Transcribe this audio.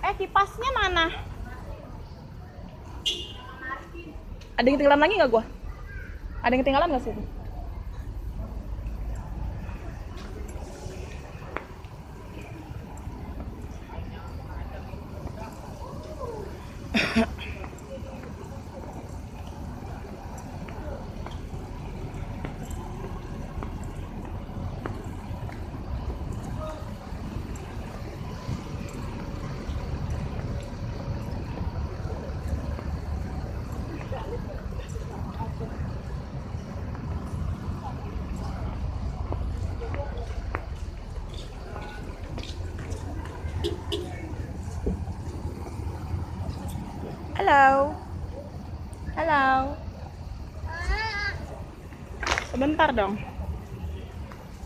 Kipasnya mana? Ada yang ketinggalan lagi nggak gua? Ada yang ketinggalan nggak sih? Halo. Halo. Sebentar dong.